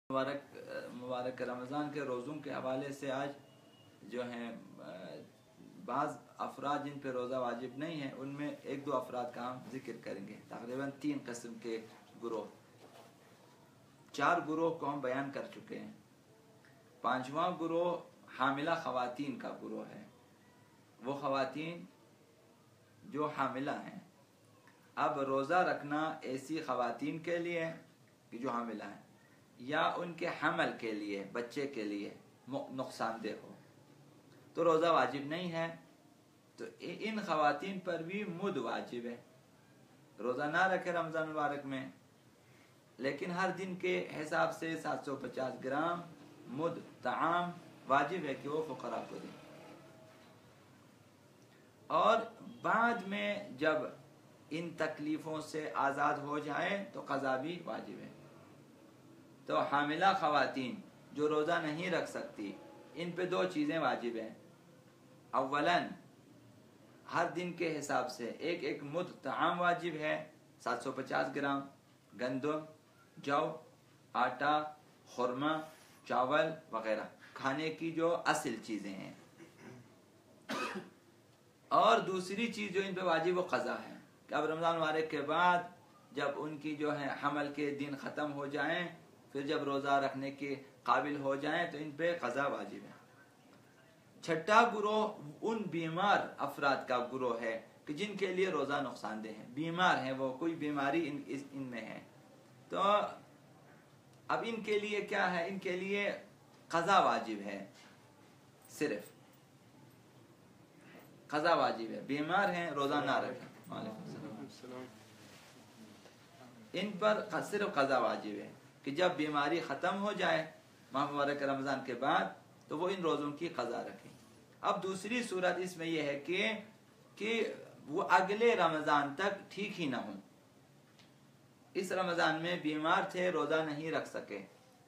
मुबारक रमज़ान के रोज़ों के हवाले से आज जो हैं बाज़ अफराद जिन पे रोज़ा वाजिब नहीं है उनमें एक दो अफराद का हम जिक्र करेंगे। तकरीबन 3 किस्म के गुरोह, 4 गुरोह को हम बयान कर चुके हैं। 5वां गुरोह हामिला ख़वातीन का गुरोह है। वो ख़वातीन जो हामिला हैं, अब रोज़ा रखना ऐसी ख़वातीन के लिए कि जो हामिला हैं या उनके हमल के लिए, बच्चे के लिए नुकसानदेह हो तो रोज़ा वाजिब नहीं है। तो इन ख़वातीन पर भी मुद वाजिब है। रोज़ा ना रखे रमज़ान मुबारक में, लेकिन हर दिन के हिसाब से 750 ग्राम मुद ताम वाजिब है कि वो फ़ुक़रा को दें। और बाद में जब इन तकलीफ़ों से आज़ाद हो जाए तो क़ज़ा भी वाजिब है। तो हामिला ख़वातीन जो रोज़ा नहीं रख सकती, इन पे 2 चीज़ें वाजिब हैं। अव्वलन हर दिन के हिसाब से एक मुद ताम वाजिब है, 750 ग्राम गंदम, जौ, आटा, खुरमा, चावल वगैरह खाने की जो असल चीज़ें हैं। और दूसरी चीज़ जो इन पे वाजिब वो क़ज़ा है कि अब रमज़ान मुबारक के बाद जब उनकी जो है हमल के दिन ख़त्म हो जाएं, फिर जब रोज़ा रखने के काबिल हो जाएं तो इन पे क़ज़ा वाजिब है। छठा गुरोह उन बीमार अफराद का गुरोह है कि जिनके लिए रोज़ा नुकसानदेह है, बीमार हैं, वो कोई बीमारी इनमें है। तो अब इनके लिए क्या है, इनके लिए क़ज़ा वाजिब है, सिर्फ क़ज़ा वाजिब है। बीमार हैं, रोज़ा ना रखें, इन पर सिर्फ क़ज़ा वाजिब है कि जब बीमारी ख़त्म हो जाए माह मुबारक रमज़ान के बाद तो वो इन रोज़ों की क़ज़ा रखें। अब दूसरी सूरत इसमें यह है कि वो अगले रमज़ान तक ठीक ही ना हो। इस रमज़ान में बीमार थे, रोज़ा नहीं रख सके,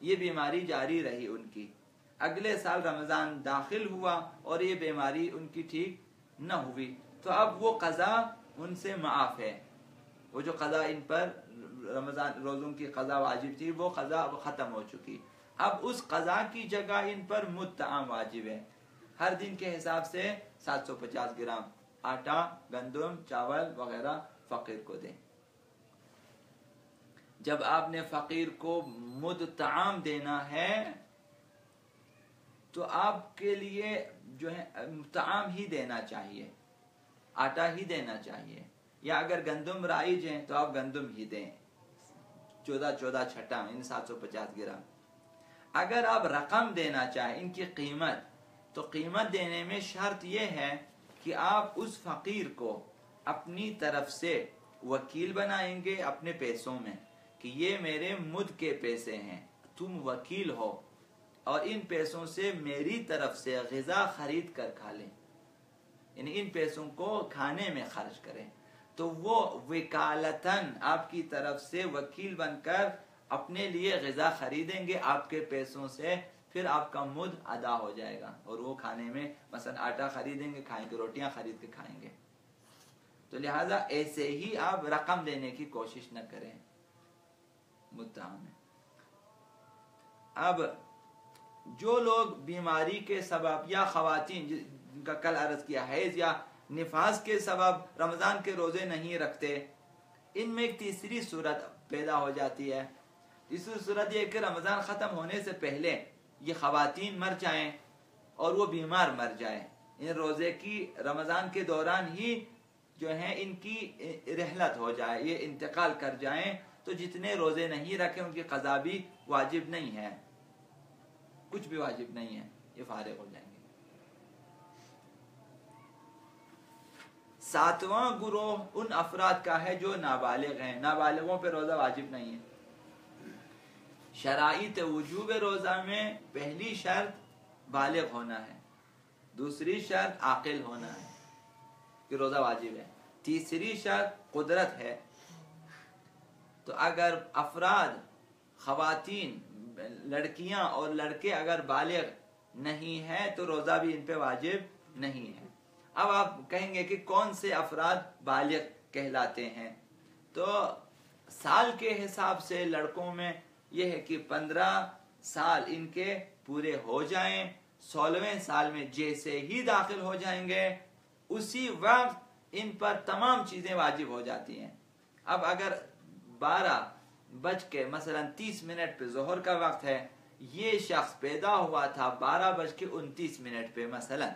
ये बीमारी जारी रही उनकी, अगले साल रमज़ान दाखिल हुआ और ये बीमारी उनकी ठीक न हुई, तो अब वो क़ज़ा उनसे माफ़ है। वो जो क़ज़ा इन पर रमज़ान रोज़ों की क़ज़ा वाजिब थी, वो क़ज़ा अब ख़त्म हो चुकी। अब उस क़ज़ा की जगह इन पर मुद ताम वाजिब है। हर दिन के हिसाब से 750 ग्राम आटा, गंदम, चावल वगैरह फ़कीर को दें। जब आपने फ़कीर को मुद ताम देना है तो आपके लिए जो है ताम ही देना चाहिए, आटा ही देना चाहिए, या अगर गंदम राइज है तो आप गंदम ही दें, 14 छठा इन 750 ग्राम। अगर आप रकम देना चाहें, इनकी कीमत, तो कीमत देने में शर्त यह है कि आप उस फकीर को अपनी तरफ से वकील बनाएंगे अपने पैसों में कि ये मेरे मुद के पैसे हैं, तुम वकील हो और इन पैसों से मेरी तरफ से ग़िज़ा खरीद कर खा लें, यानी इन पैसों को खाने में खर्च करें। तो वो वकालतन आपकी तरफ से वकील बनकर अपने लिए ग़िज़ा खरीदेंगे आपके पैसों से, फिर आपका मुद अदा हो जाएगा और वो खाने में मसलन आटा खरीदेंगे, खाएंगे, रोटियां खरीद के खाएंगे। तो लिहाजा ऐसे ही आप रकम देने की कोशिश न करें मुद्दा में। अब जो लोग बीमारी के सबब या ख़वातीन जिनका कल अर्ज किया हैज़ या निफास के सबब रमज़ान के रोज़े नहीं रखते, इनमें एक तीसरी सूरत पैदा हो जाती है। तीसरी सूरत यह कि रमज़ान ख़त्म होने से पहले ये ख़वातीन मर जाएं और वो बीमार मर जाएं, इन रोज़े की रमज़ान के दौरान ही जो है इनकी रहलत हो जाए, ये इंतकाल कर जाएं, तो जितने रोज़े नहीं रखे उनकी क़ज़ा भी वाजिब नहीं है, कुछ भी वाजिब नहीं है, ये फारिग हो जाएंगे। 7वां गुरोह उन अफराद का है जो नाबालिग हैं। नाबालिगों पे रोज़ा वाजिब नहीं है। शराइत वजूब रोज़ा में पहली शर्त बालिग होना है, दूसरी शर्त आकिल होना है कि रोज़ा वाजिब है, तीसरी शर्त कुदरत है। तो अगर अफराद, ख़वातीन, लड़कियां और लड़के अगर बालिग नहीं है तो रोज़ा भी इन पे वाजिब नहीं है। अब आप कहेंगे कि कौन से अफराद बालिग कहलाते हैं, तो साल के हिसाब से लड़कों में यह है कि 15 سال ان کے پورے ہو جائیں، 16ویں سال میں جیسے ہی داخل ہو جائیں گے اسی وقت ان پر تمام چیزیں واجب ہو جاتی ہیں۔ اب اگر 12:30 پہ ظہر کا وقت ہے، یہ شخص پیدا ہوا تھا 12:29 پہ مثلا،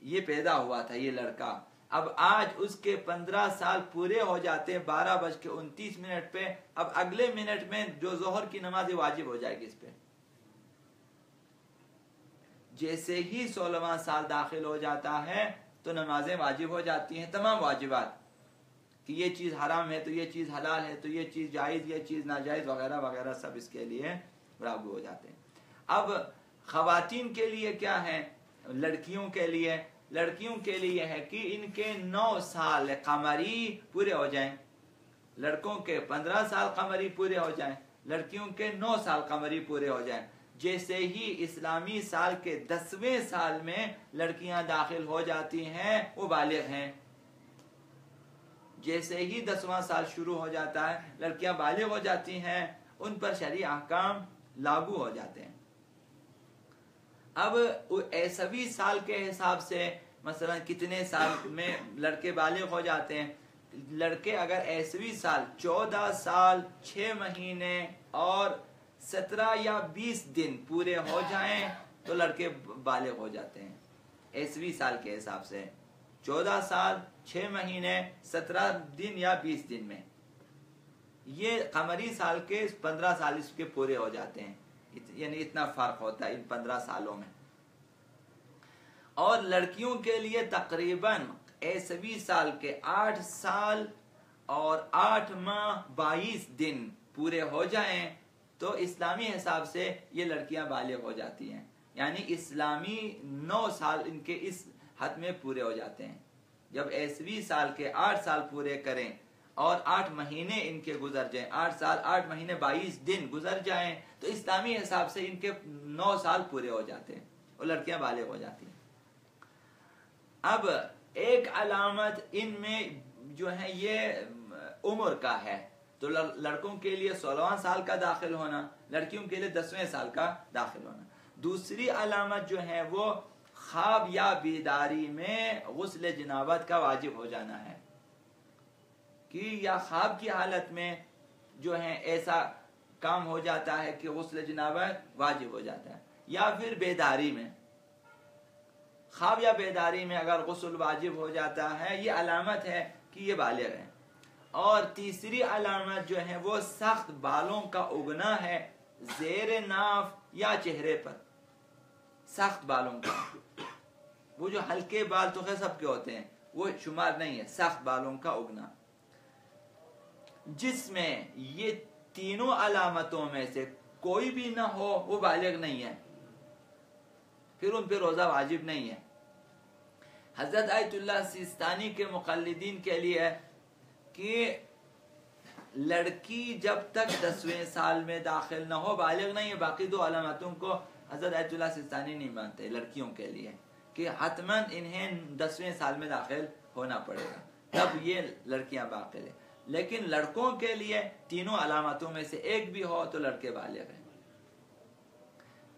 یہ پیدا ہوا تھا یہ لڑکا، اب آج اس کے 15 سال پورے ہو جاتے ہیں 12:29 پہ، اب اگلے منٹ میں جو ظہر کی نماز واجب ہو جائے گی اس پہ۔ جیسے ہی 16واں سال داخل ہو جاتا ہے تو نمازیں واجب ہو جاتی ہیں، تمام واجبات، کہ یہ چیز حرام ہے تو یہ چیز حلال ہے تو یہ چیز جائز، یہ چیز ناجائز وغیرہ وغیرہ سب اس کے لیے لاگو ہو جاتے ہیں۔ اب خواتین کے لیے کیا ہے؟ لڑکیوں کے لیے ہے کہ ان کے 9 سال قمری پورے ہو جائیں، لڑکوں کے 15 سال قمری پورے ہو جائیں، لڑکیوں کے 9 سال قمری پورے ہو جائیں۔ جیسے ہی اسلامی سال کے 10ویں سال میں لڑکیاں داخل ہو جاتی ہیں وہ بالغ ہیں، جیسے ہی 10واں سال شروع ہو جاتا ہے لڑکیاں بالغ ہو جاتی ہیں، ان پر شرعی احکام لاگو ہو جاتے ہیں۔ اب عیسوی سال کے حساب سے مثلا کتنے سال میں لڑکے بالغ ہو جاتے ہیں؟ لڑکے اگر عیسوی سال 14 سال 6 مہینے اور 17 یا 20 دن پورے ہو جائیں تو لڑکے بالغ ہو جاتے ہیں عیسوی سال کے حساب سے، 14 سال 6 مہینے 17 دن یا 20 دن میں۔ یہ قمری سال کے 15 سال اس کے پورے ہو جاتے ہیں، یعنی اتنا فرق ہوتا ہے ان 15 سالوں میں۔ اور لڑکیوں کے لیے تقریباً عیسوی سال کے 8 سال اور 8 ماہ 22 دن پورے ہو جائیں تو اسلامی حساب سے یہ لڑکیاں بالغ ہو جاتی ہیں، یعنی اسلامی 9 سال ان کے اس حد میں پورے ہو جاتے ہیں۔ جب عیسوی سال کے 8 سال پورے کریں اور 8 مہینے ان کے گزر جائیں، 8 سال 8 مہینے 22 دن گزر جائیں تو اسلامی حساب سے ان کے 9 سال پورے ہو جاتے ہیں اور لڑکیاں بالغ ہو جاتی ہیں۔ اب ایک علامت ان میں جو ہے یہ عمر کا ہے، تو لڑکوں کے لیے 16واں سال کا داخل ہونا، لڑکیوں کے لیے 10ویں سال کا داخل ہونا۔ دوسری علامت جو ہے وہ خواب یا بیداری میں غسل جنابت کا واجب ہو جانا ہے، کہ یا خواب کی حالت میں جو ہے ایسا کام ہو جاتا ہے کہ غسل جنابت واجب ہو جاتا ہے، یا پھر بیداری میں، خواب یا بیداری میں اگر غسل واجب ہو جاتا ہے، یہ علامت ہے کہ یہ بالغ ہے۔ اور تیسری علامت جو ہے وہ سخت بالوں کا اگنا ہے زیر ناف یا چہرے پر، سخت بالوں کا، وہ جو ہلکے بال تو خیر سب کے ہوتے ہیں وہ شمار نہیں ہے، سخت بالوں کا اگنا۔ جس میں یہ تینوں علامتوں میں سے کوئی بھی نہ ہو وہ بالغ نہیں ہے، پھر ان پہ روزہ واجب نہیں ہے۔ حضرت آیت اللہ سیستانی کے مقلدین کے لیے کہ لڑکی جب تک 10ویں سال میں داخل نہ ہو بالغ نہیں ہے، باقی 2 علامتوں کو حضرت آیت اللہ سیستانی نہیں مانتے لڑکیوں کے لیے، کہ حتماً انہیں 10ویں سال میں داخل ہونا پڑے گا تب یہ لڑکیاں باقی ہیں۔ لیکن لڑکوں کے لیے تینوں علامتوں میں سے ایک بھی ہو تو لڑکے بالغ ہیں۔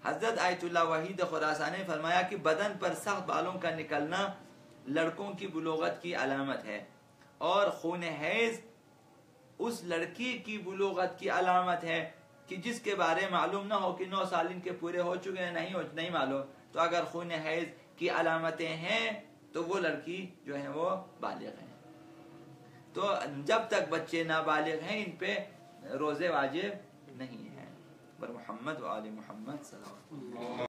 حضرت آیت اللہ وحید خراسانی نے فرمایا کہ بدن پر سخت بالوں کا نکلنا لڑکوں کی بلوغت کی علامت ہے، اور خون حیض اس لڑکی کی بلوغت کی علامت ہے کہ جس کے بارے معلوم نہ ہو کہ 9 سال ان کے پورے ہو چکے ہیں، نہیں معلوم، تو اگر خون حیض کی علامتیں ہیں تو وہ لڑکی جو ہے وہ بالغ ہیں۔ تو جب تک بچے نابالغ ہیں ان پہ روزے واجب نہیں ہیں۔ پر محمد و آل محمد صلی اللہ علیہ وسلم۔